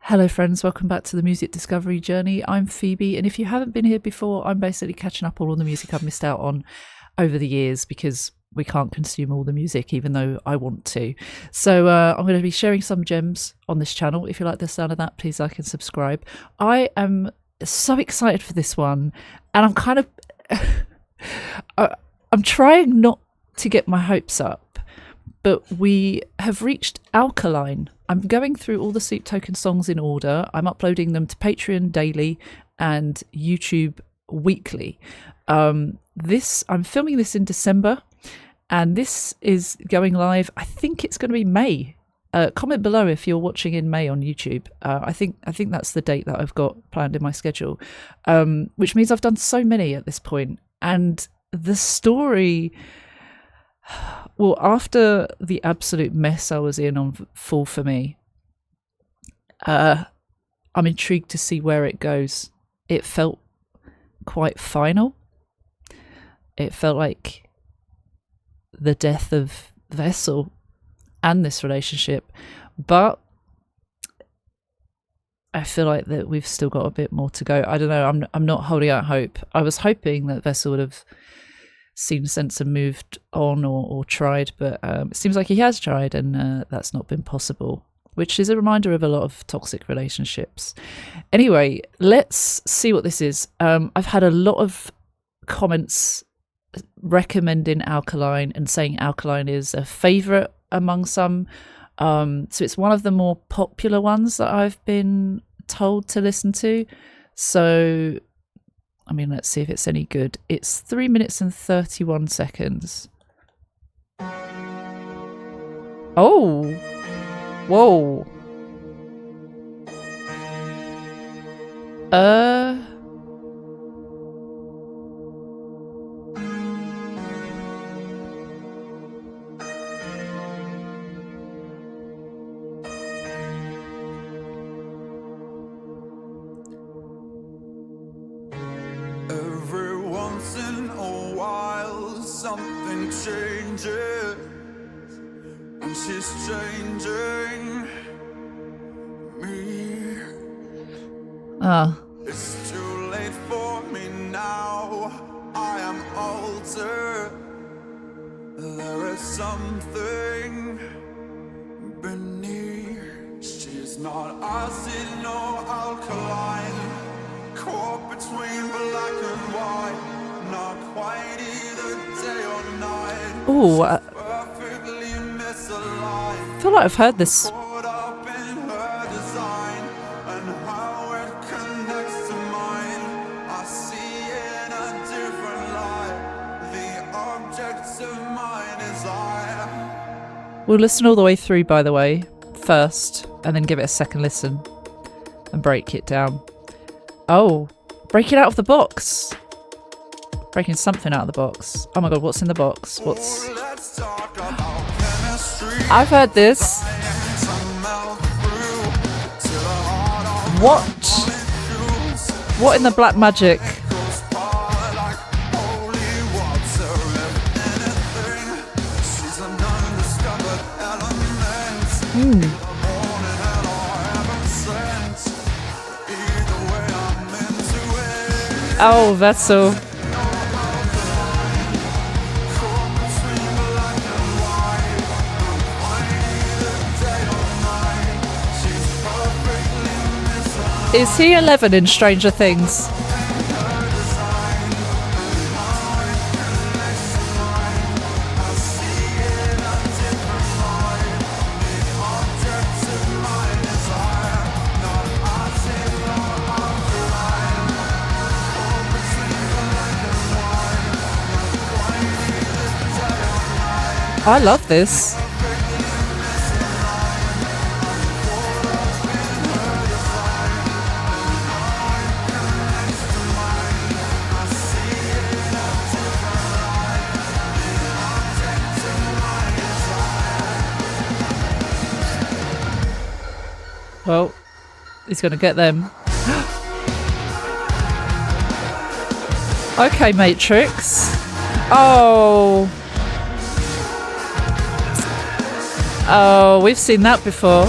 Hello friends, welcome back to the Music Discovery Journey. I'm Phoebe, and if you haven't been here before, I'm basically catching up all on the music I've missed out on over the years because we can't consume all the music even though I want to. So I'm going to be sharing some gems on this channel. If you like the sound of that, please like and subscribe. I am so excited for this one, and I'm kind of I'm trying not to get my hopes up, but we have reached Alkaline. I'm going through all the sleeptoken songs in order. I'm uploading them to Patreon daily and YouTube weekly. I'm filming this in December, and this is going live. I think it's going to be May. Comment below if you're watching in May on YouTube. I think that's the date that I've got planned in my schedule, which means I've done so many at this point. And the story, well, after the absolute mess I was in on Fall For Me, I'm intrigued to see where it goes. It felt quite final. It felt like the death of Vessel and this relationship, but I feel like that we've still got a bit more to go. I don't know. I'm not holding out hope. I was hoping that Vessel would have seen sense and moved on or tried, but it seems like he has tried, and that's not been possible, which is a reminder of a lot of toxic relationships. Anyway, let's see what this is. I've had a lot of comments recommending Alkaline and saying Alkaline is a favourite among some. So it's one of the more popular ones that I've been told to listen to. So I mean, let's see if it's any good. It's 3 minutes and 31 seconds. Oh! Whoa! Every once in a while something changes, and she's changing me. It's too late for me now. I am altered. There is something beneath. She's not acid nor alkaline, caught between black and white, not quite either day or night. Oh, I feel like I've heard this. Caught up in her design and how it connects to mine. I see in a different light the objects of my desire. We'll listen all the way through, by the way, first, and then give it a second listen and break it down. Oh, break it out of the box. Breaking something out of the box. Oh my god, what's in the box? What's... I've heard this. What? What in the black magic? Oh, Vessel. Is he 11 in Stranger Things? I love this. Well, he's going to get them. Okay, Matrix. Oh. Oh, we've seen that before.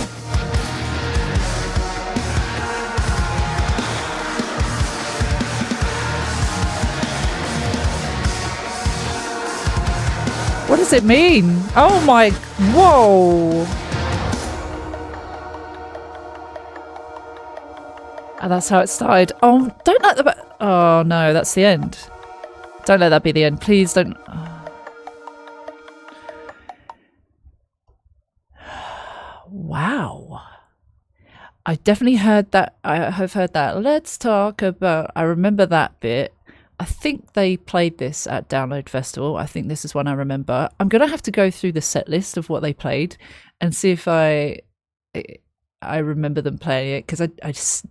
does it mean? Oh my, whoa. And that's how it started. Oh, don't let the, oh no, that's the end. Don't let that be the end. Please don't. Wow. I definitely heard that. I have heard that. Let's talk about. I remember that bit. I think they played this at Download Festival. I think this is one I remember. I'm going to have to go through the set list of what they played and see if I remember them playing it, because I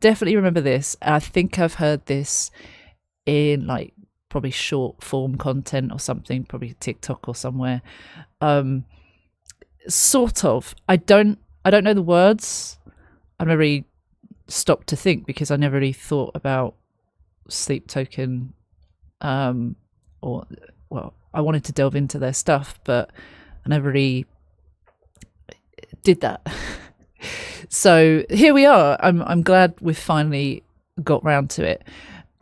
definitely remember this. I think I've heard this in like probably short form content or something, probably TikTok or somewhere. Sort of. I don't know the words. I've never really stopped to think, because I never really thought about Sleep Token, or, well, I wanted to delve into their stuff, but I never really did that. So here we are. I'm glad we've finally got round to it.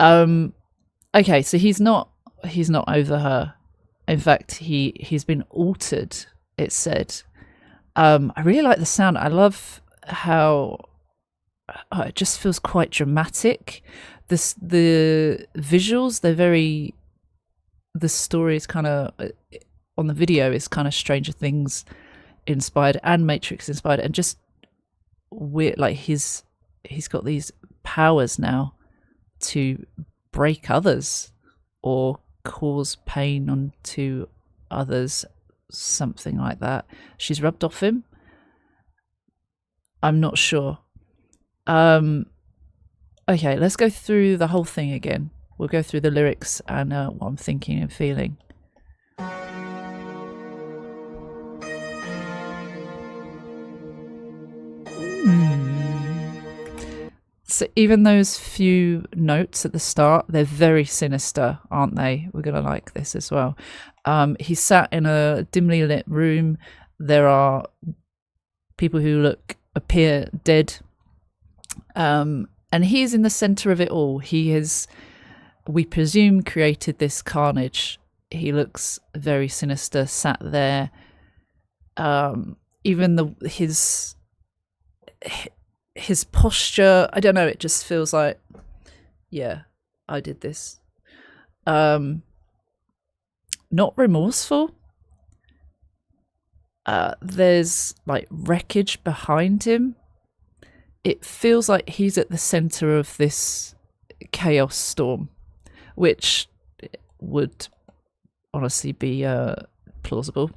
Okay, so he's not over her. In fact, he's been altered, it said. I really like the sound. I love how it just feels quite dramatic. The visuals, they're very, the story is kind of, on the video, is kind of Stranger Things inspired and Matrix inspired, and just weird. Like he's got these powers now to break others or cause pain onto others, something like that. She's rubbed off him. I'm not sure. Okay, let's go through the whole thing again. We'll go through the lyrics and what I'm thinking and feeling. So even those few notes at the start, they're very sinister, aren't they? We're going to like this as well. He's sat in a dimly lit room. There are people who appear dead. And he's in the center of it all. He has, we presume, created this carnage. He looks very sinister, sat there. Even his posture, I don't know, it just feels like, yeah, I did this. Not remorseful. There's like wreckage behind him. It feels like he's at the center of this chaos storm, which would honestly be plausible.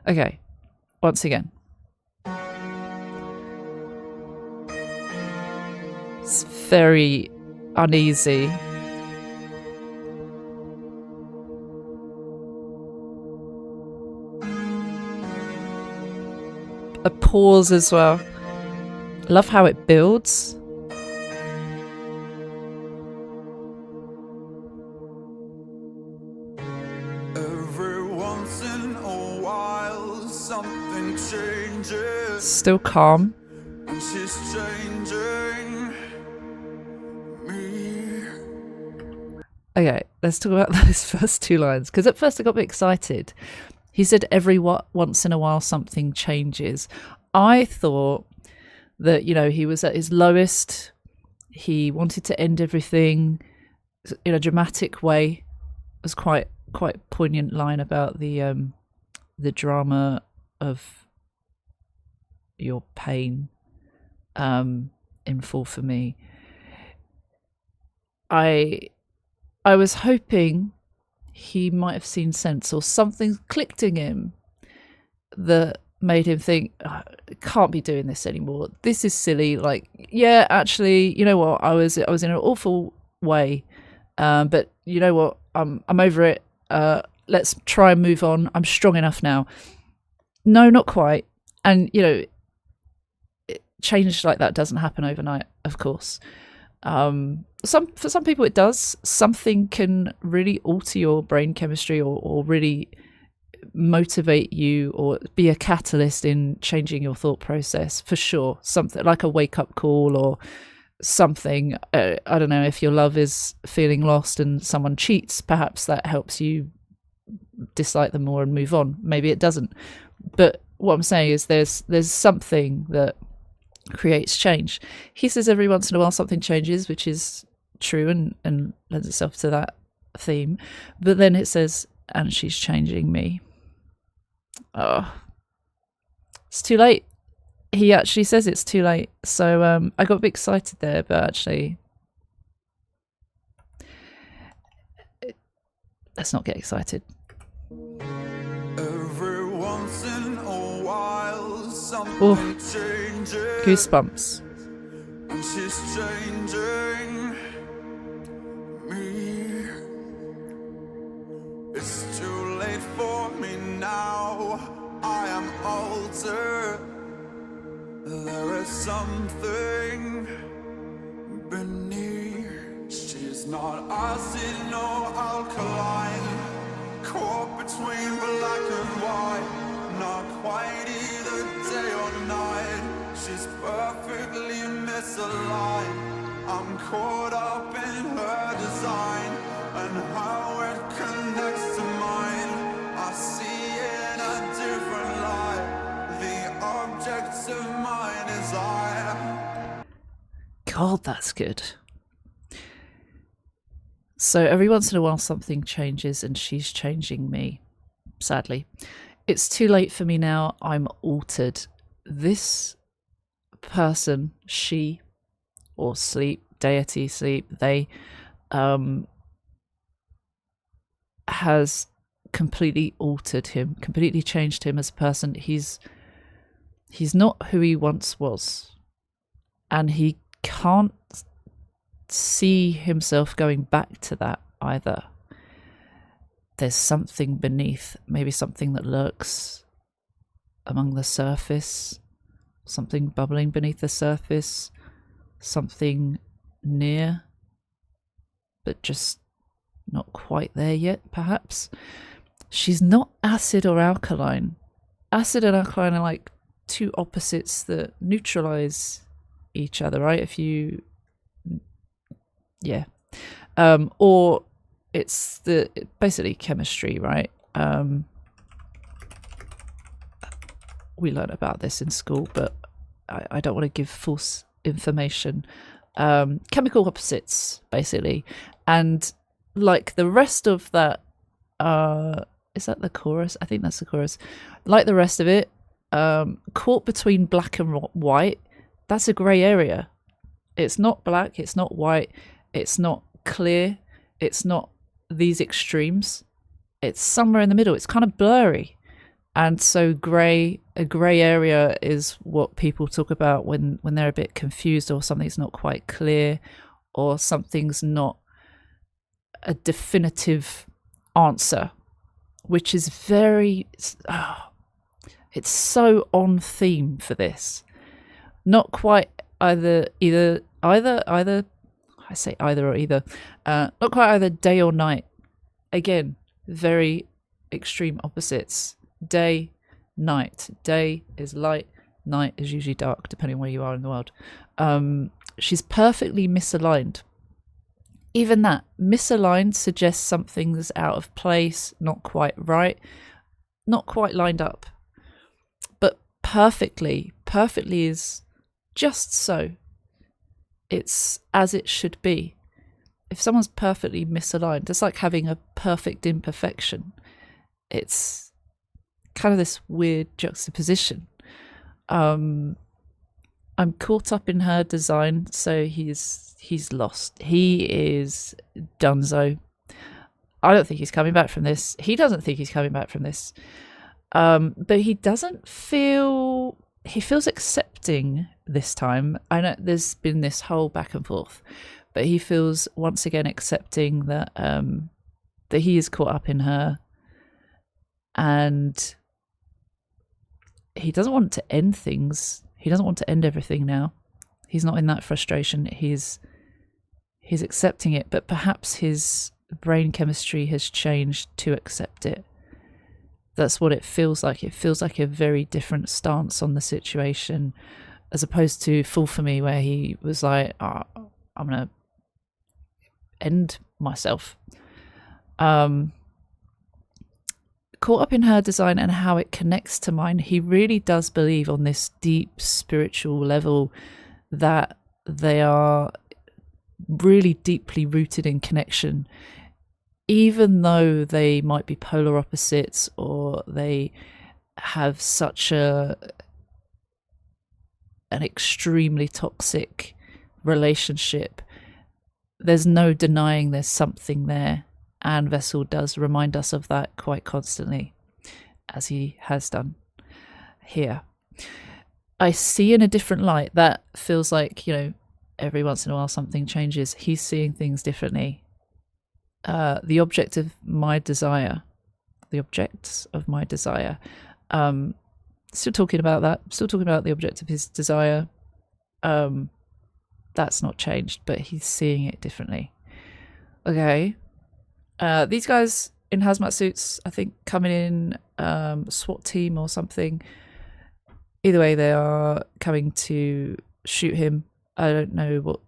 Okay, once again. It's very uneasy. A pause as well. Love how it builds. Every once in a while, something changes. Still calm. And she's changing me. Okay, let's talk about those first two lines, because at first I got a bit excited. He said every once in a while something changes. I thought that, you know, he was at his lowest. He wanted to end everything in a dramatic way. It was quite poignant line about the drama of your pain in full for me. I was hoping he might have seen sense, or something clicked in him that made him think, oh, I can't be doing this anymore. This is silly. Like, yeah, actually, you know what? I was in an awful way, but you know what? I'm over it. Let's try and move on. I'm strong enough now. No, not quite. And you know, change like that doesn't happen overnight, of course. For some people it does. Something can really alter your brain chemistry, or really motivate you, or be a catalyst in changing your thought process, for sure. Something like a wake-up call or something. I don't know, if your love is feeling lost and someone cheats, perhaps that helps you dislike them more and move on. Maybe it doesn't. But what I'm saying is there's something that creates change. He says every once in a while something changes, which is true and lends itself to that theme. But then it says, and she's changing me. Oh, it's too late. He actually says it's too late. So I got a bit excited there, but actually, let's not get excited. Every once in a while, something changes. Goosebumps. And she's changing me. It's too late for me now. I am altered. There is something beneath. She's not acid, no alkaline. Caught between black and white. Not quite either day or night. She's perfectly misaligned. I'm caught up in her design and how it connects to mine. I see in a different light the objects of my desire. God, that's good. So every once in a while something changes and she's changing me. Sadly. It's too late for me now. I'm altered. This person, she or sleep, deity, sleep, they has completely altered him, completely changed him as a person. He's not who he once was. And he can't see himself going back to that either. There's something beneath, maybe something that lurks among the surface, something bubbling beneath the surface, something near, but just not quite there yet, perhaps. She's not acid or alkaline. Acid and alkaline are like two opposites that neutralize each other, right? If you, yeah. Or it's basically chemistry, right? We learned about this in school, but I don't want to give false information. Chemical opposites, basically. And like the rest of that, is that the chorus? I think that's the chorus. Like the rest of it, caught between black and white, that's a grey area. It's not black, it's not white, it's not clear, it's not these extremes. It's somewhere in the middle. It's kind of blurry. And so a grey area is what people talk about when they're a bit confused, or something's not quite clear, or something's not a definitive answer, which is very, it's so on theme for this. Not quite either, I say either or either, not quite either day or night. Again, very extreme opposites. Day, night. Day is light, night is usually dark, depending on where you are in the world. She's perfectly misaligned. Even that, misaligned suggests something's out of place, not quite right, not quite lined up. But perfectly is just so. It's as it should be. If someone's perfectly misaligned, it's like having a perfect imperfection. It's kind of this weird juxtaposition. I'm caught up in her design, so he's lost. He is donezo. I don't think he's coming back from this. He doesn't think he's coming back from this. But he doesn't feel... He feels accepting this time. I know there's been this whole back and forth, but he feels once again accepting that that he is caught up in her, and he doesn't want to end things. He doesn't want to end everything now. He's not in that frustration. He's accepting it, but perhaps his brain chemistry has changed to accept it. That's what it feels like. It feels like a very different stance on the situation, as opposed to Fall For Me, where he was like, oh, I'm going to end myself. caught up in her design and how it connects to mine. He really does believe on this deep spiritual level that they are really deeply rooted in connection, even though they might be polar opposites or they have such an extremely toxic relationship. There's no denying there's something there, and Vessel does remind us of that quite constantly, as he has done here. I see in a different light. That feels like, every once in a while something changes. He's seeing things differently. The object of my desire, the objects of my desire, still talking about that, still talking about the object of his desire. That's not changed, but he's seeing it differently. Okay. These guys in hazmat suits, I think, coming in SWAT team or something. Either way, they are coming to shoot him. I don't know what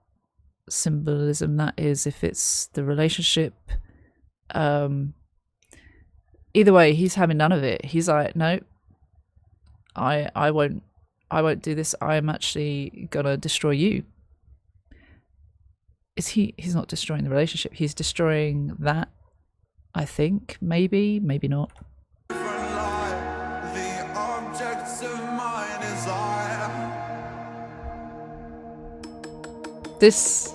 symbolism that is, if it's the relationship. Either way, he's having none of it. He's like, no, I won't do this. I'm actually gonna destroy you. He's not destroying the relationship, he's destroying that, I think. Maybe not. This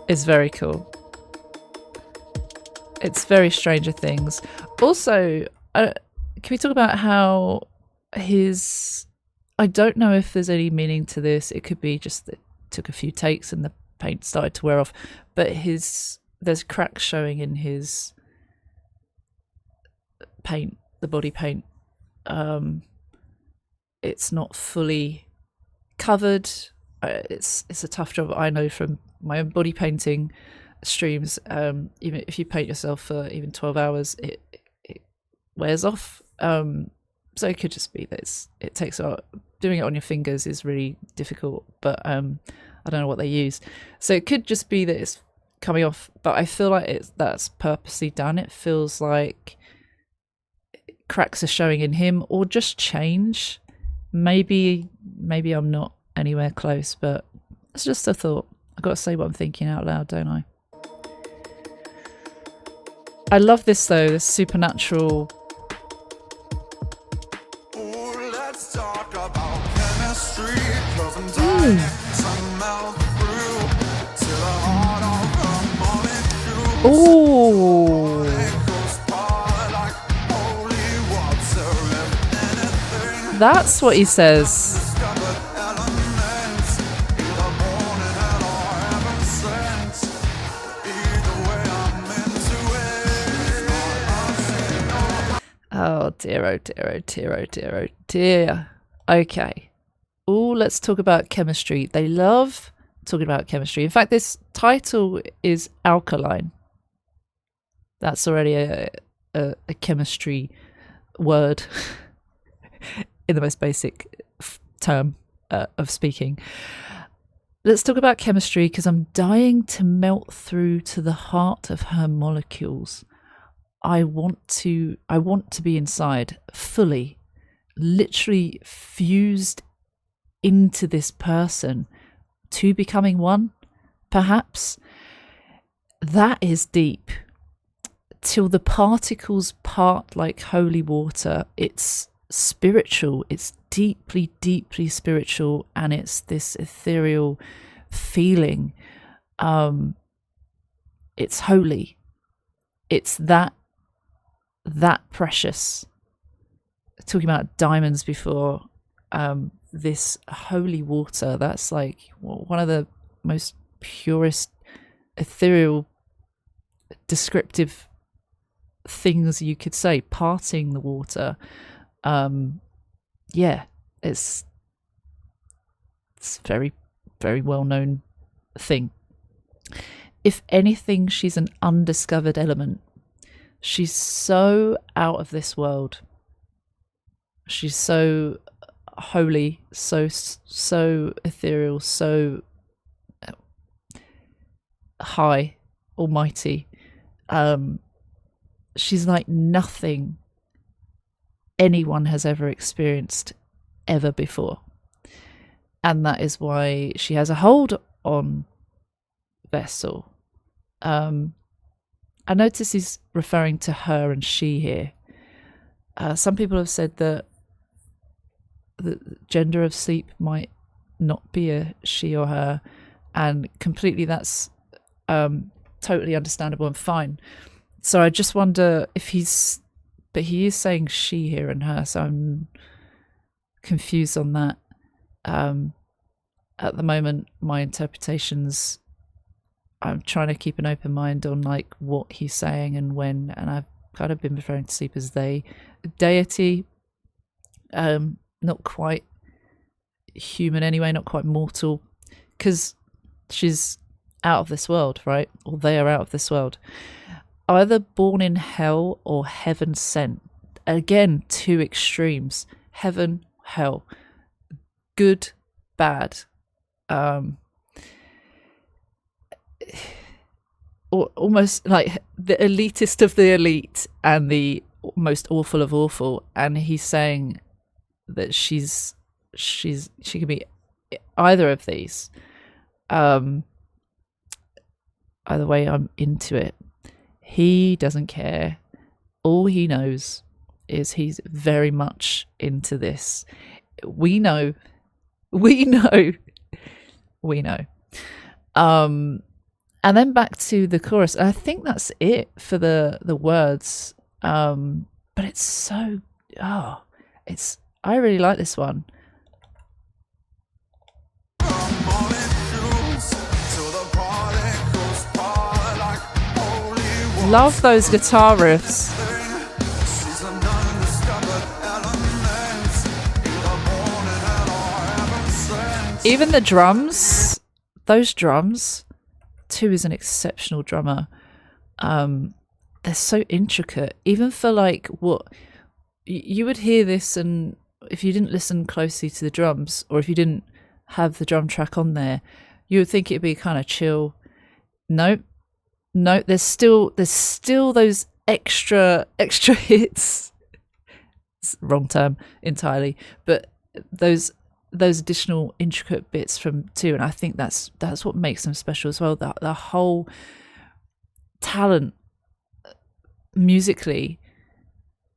is very cool. It's very Stranger Things. Also, can we talk about how I don't know if there's any meaning to this. It could be just that it took a few takes and the paint started to wear off. But there's cracks showing in his paint, the body paint. It's not fully covered. It's a tough job. I know from my own body painting streams. Even if you paint yourself for even 12 hours, it wears off. So it could just be that it takes a lot. Doing it on your fingers is really difficult, but I don't know what they use. So it could just be that it's coming off, but I feel like that's purposely done. It feels like cracks are showing in him, or just change. Maybe I'm not anywhere close, but it's just a thought. I've got to say what I'm thinking out loud, don't I? I love this though, this supernatural. Let's talk about chemistry, 'cause I'm dying to melt through to the heart of a molecule. Ooh. That's what he says. Oh dear, oh dear, oh dear, oh dear, oh dear. Okay. Oh, let's talk about chemistry. They love talking about chemistry. In fact, this title is Alkaline. That's already a chemistry word in the most basic term of speaking. Let's talk about chemistry, because I'm dying to melt through to the heart of her molecules. I want to be inside, fully, literally fused into this person, to becoming one, perhaps. That is deep. Till the particles part like holy water. It's spiritual. It's deeply, deeply spiritual, and it's this ethereal feeling. It's holy. It's that precious. Talking about diamonds before, this holy water, that's like one of the most purest, ethereal, descriptive things you could say. Parting the water. Yeah, it's very, very well known thing. If anything, she's an undiscovered element. She's so out of this world. She's so holy, so ethereal, so high, almighty. she's like nothing anyone has ever experienced ever before. And that is why she has a hold on Vessel. I notice he's referring to her and she here. Some people have said that the gender of sleep might not be a she or her, and completely that's totally understandable and fine. So I just wonder if but he is saying she here and her, so I'm confused on that. At the moment, my interpretations, I'm trying to keep an open mind on like what he's saying and when, and I've kind of been referring to sleep as they. Deity, not quite human anyway, not quite mortal, because she's out of this world, right? Or they are out of this world. Either born in hell or heaven sent. Again, two extremes. Heaven, hell. Good, bad. Or almost like the elitist of the elite and the most awful of awful. And he's saying that she could be either of these. Either way, I'm into it. He doesn't care. All he knows is he's very much into this. We know. And then back to the chorus. I think that's it for the words. But it's so I really like this one. Love those guitar riffs. Even the drums, those drums, Tu is an exceptional drummer. They're so intricate, even for like what you would hear this, and if you didn't listen closely to the drums, or if you didn't have the drum track on there, you would think it'd be kind of chill. No, there's still those extra hits. Wrong term entirely, but those additional intricate bits from Tu, and I think that's what makes them special as well. The whole talent musically,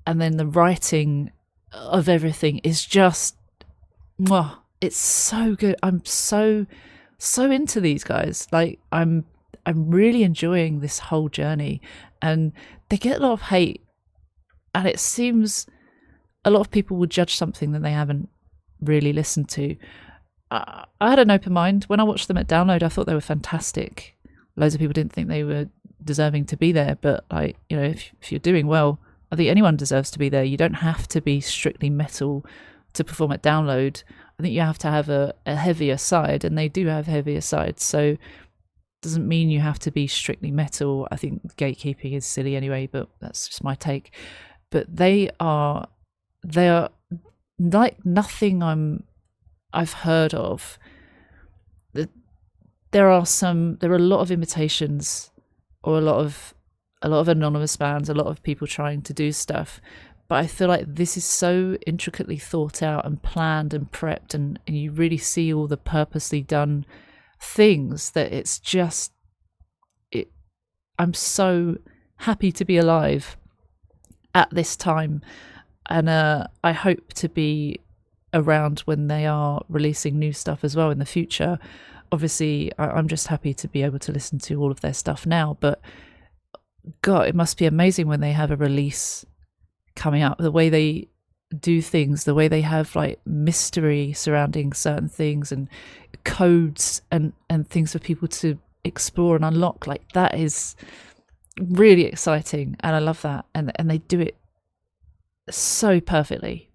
and then the writing of everything is just, it's so good. I'm so into these guys. Like I'm really enjoying this whole journey, and they get a lot of hate, and it seems a lot of people will judge something that they haven't really listened to. I had an open mind when I watched them at Download. I thought they were fantastic. Loads of people didn't think they were deserving to be there, but like, you know, if you're doing well, I think anyone deserves to be there. You don't have to be strictly metal to perform at Download. I think you have to have a heavier side, and they do have heavier sides, so doesn't mean you have to be strictly metal. I think gatekeeping is silly anyway, but that's just my take. But they are like nothing I've heard of. There are a lot of imitations, or a lot of anonymous bands, a lot of people trying to do stuff, but I feel like this is so intricately thought out and planned and prepped, and you really see all the purposely done things that it's just I'm so happy to be alive at this time, and I hope to be around when they are releasing new stuff as well in the future. Obviously, I'm just happy to be able to listen to all of their stuff now, but God, it must be amazing when they have a release coming up, the way they do things, the way they have like mystery surrounding certain things and codes and things for people to explore and unlock. Like, that is really exciting, and I love that, and they do it so perfectly.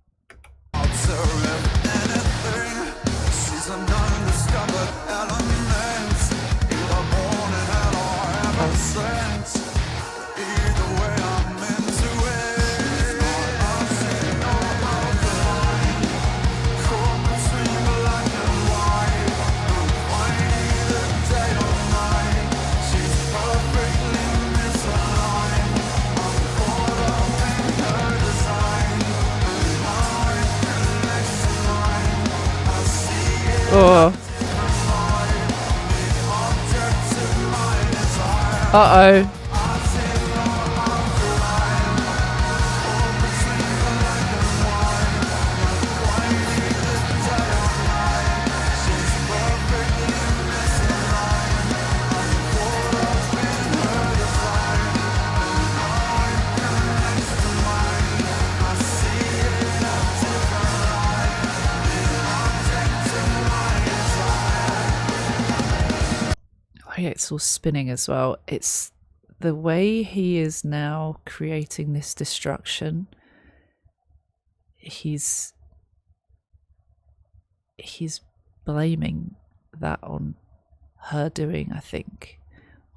Oh. Uh-oh. Oh yeah, it's all spinning as well. It's the way he is now creating this destruction. He's blaming that on her doing, I think.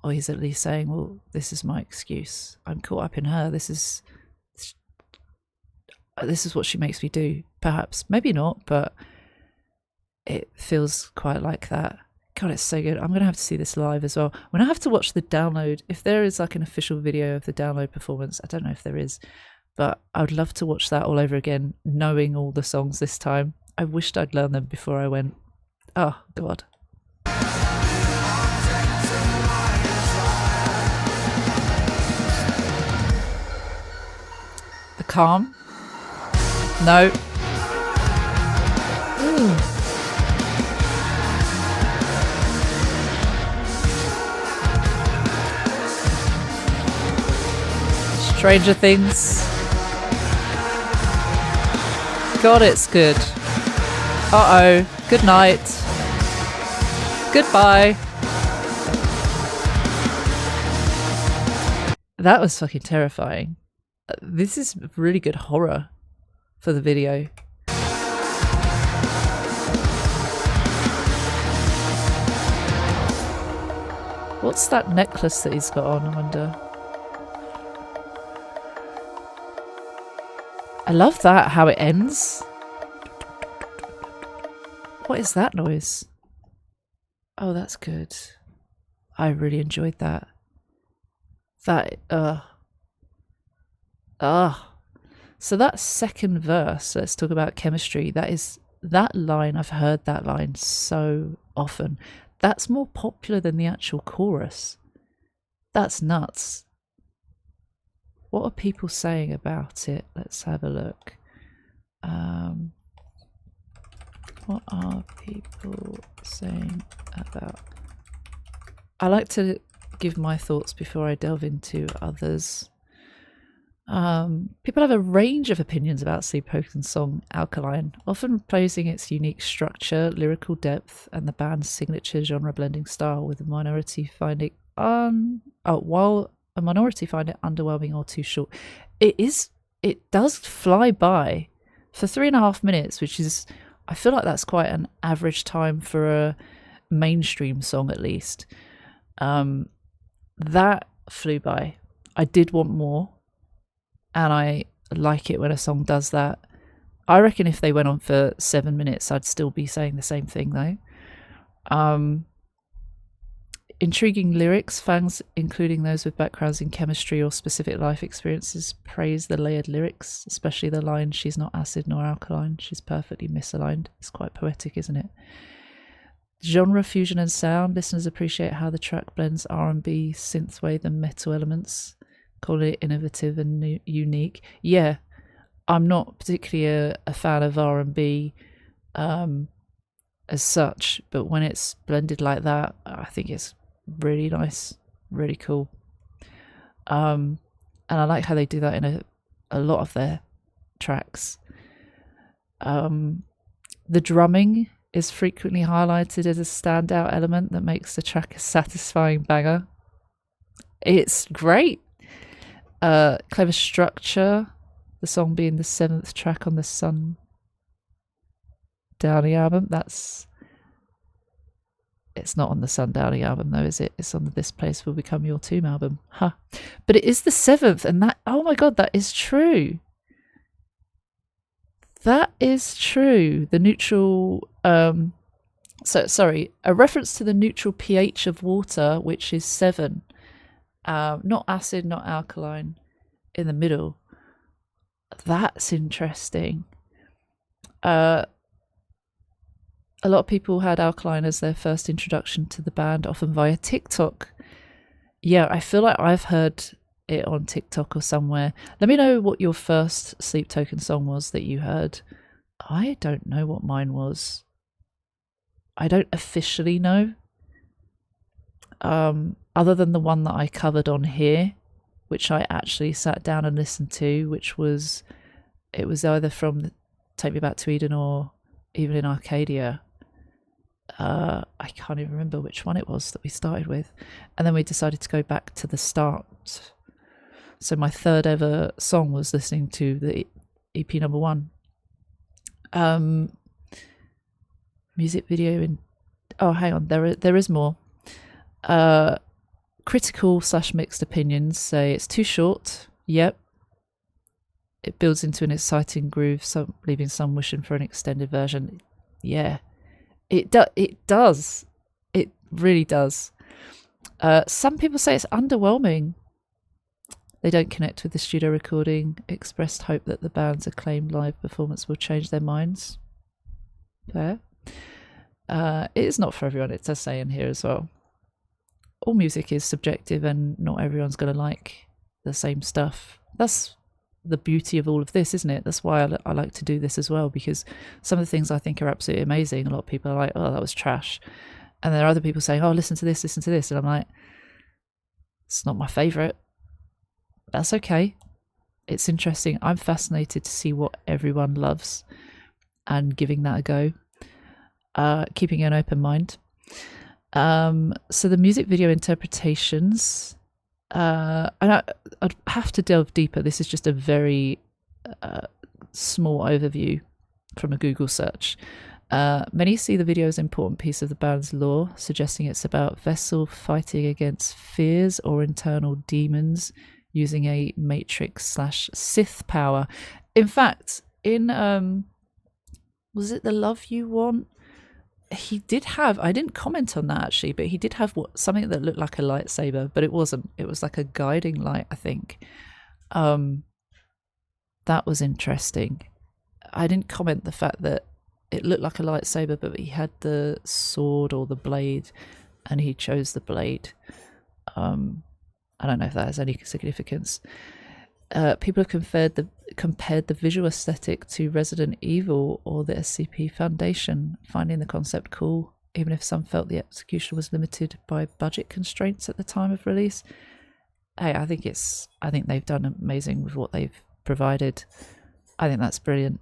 Or he's at least saying, well, this is my excuse. I'm caught up in her. This is what she makes me do. Perhaps. Maybe not, but it feels quite like that. God, it's so good. I'm going to have to see this live as well. When I have to watch the download, if there is like an official video of the download performance, I don't know if there is, but I would love to watch that all over again, knowing all the songs this time. I wished I'd learned them before I went. Oh, God. The calm. No. Stranger Things. God, it's good. Uh-oh. Good night. Goodbye. That was fucking terrifying. This is really good horror for the video. What's that necklace that he's got on, I wonder? I love that, how it ends. What is that noise? Oh, that's good. I really enjoyed that. So that second verse, let's talk about chemistry. That line, I've heard that line so often. That's more popular than the actual chorus. That's nuts. What are people saying about it? Let's have a look. What are people saying about... I like to give my thoughts before I delve into others. People have a range of opinions about Sleeptoken's song Alkaline, often praising its unique structure, lyrical depth, and the band's signature genre-blending style, with a minority finding while a minority find it underwhelming or too short. It does fly by for 3.5 minutes, which is, I feel like that's quite an average time for a mainstream song, at least. That flew by. I did want more, and I like it when a song does that. I reckon if they went on for 7 minutes, I'd still be saying the same thing though. Intriguing lyrics. Fans, including those with backgrounds in chemistry or specific life experiences, praise the layered lyrics, especially the line, "She's not acid nor alkaline, she's perfectly misaligned." It's quite poetic, isn't it? Genre fusion and sound. Listeners appreciate how the track blends R&B, synthwave and metal elements, calling it innovative and unique. Yeah, I'm not particularly a fan of R&B as such, but when it's blended like that, I think it's really nice, really cool. And I like how they do that in a lot of their tracks. The drumming is frequently highlighted as a standout element that makes the track a satisfying banger. It's great. Clever structure, the song being the 7th track on the Sun Downey album. It's not on the Sundowny album though, is it? It's on the This Place Will Become Your Tomb album. Huh. But it is the 7th, and that, oh my god, that is true. That is true. The neutral, sorry, a reference to the neutral pH of water, which is 7. Not acid, not alkaline, in the middle. That's interesting. A lot of people had Alkaline as their first introduction to the band, often via TikTok. Yeah, I feel like I've heard it on TikTok or somewhere. Let me know what your first Sleep Token song was that you heard. I don't know what mine was. I don't officially know. Other than the one that I covered on here, which I actually sat down and listened to, which was, it was either from Take Me Back to Eden or Even in Arcadia. I can't even remember which one it was that we started with. And then we decided to go back to the start. So my third ever song was listening to the EP number 1. Music video in... Oh, hang on. There is more. Critical / mixed opinions say it's too short. Yep. It builds into an exciting groove, leaving some wishing for an extended version. Yeah. It does. It really does. Some people say it's underwhelming. They don't connect with the studio recording. Expressed hope that the band's acclaimed live performance will change their minds. Fair. It is not for everyone, it does say in here as well. All music is subjective and not everyone's going to like the same stuff. That's the beauty of all of this, isn't it? That's why I like to do this as well, because some of the things I think are absolutely amazing, a lot of people are like, oh, that was trash. And there are other people saying, oh, listen to this. And I'm like, it's not my favourite. That's okay. It's interesting. I'm fascinated to see what everyone loves and giving that a go. Keeping an open mind. So the music video interpretations, and I'd have to delve deeper. This is just a very small overview from a Google search. Many see the video as an important piece of the band's lore, suggesting it's about Vessel fighting against fears or internal demons using a Matrix / Sith power. In fact, in was it The Love You Want? He did have, I didn't comment on that actually, but he did have something that looked like a lightsaber, but it wasn't. It was like a guiding light, I think. That was interesting. I didn't comment the fact that it looked like a lightsaber, but he had the sword or the blade, and he chose the blade. I don't know if that has any significance. People have compared the visual aesthetic to Resident Evil or the SCP Foundation, finding the concept cool, even if some felt the execution was limited by budget constraints at the time of release. Hey, I think they've done amazing with what they've provided. I think that's brilliant.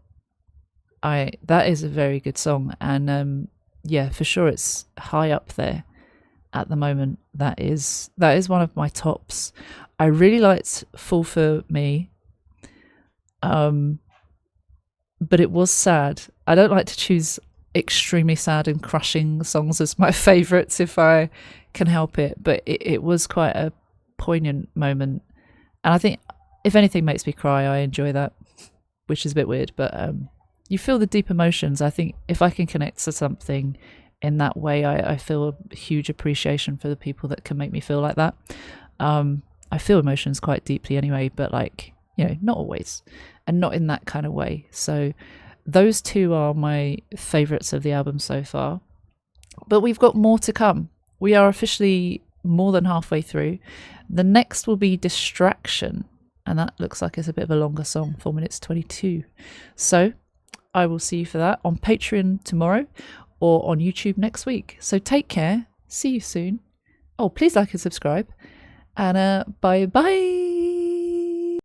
That is a very good song, and yeah, for sure it's high up there at the moment. That is one of my tops. I really liked Fall for Me, but it was sad. I don't like to choose extremely sad and crushing songs as my favourites if I can help it, but it was quite a poignant moment, and I think if anything makes me cry, I enjoy that, which is a bit weird, but you feel the deep emotions. I think if I can connect to something in that way, I feel a huge appreciation for the people that can make me feel like that. I feel emotions quite deeply anyway, but not always, and not in that kind of way. So those two are my favourites of the album so far, but we've got more to come. We are officially more than halfway through. The next will be Distraction, and that looks like it's a bit of a longer song, 4 minutes 22. So I will see you for that on Patreon tomorrow or on YouTube next week. So take care. See you soon. Oh, please like and subscribe. And bye bye.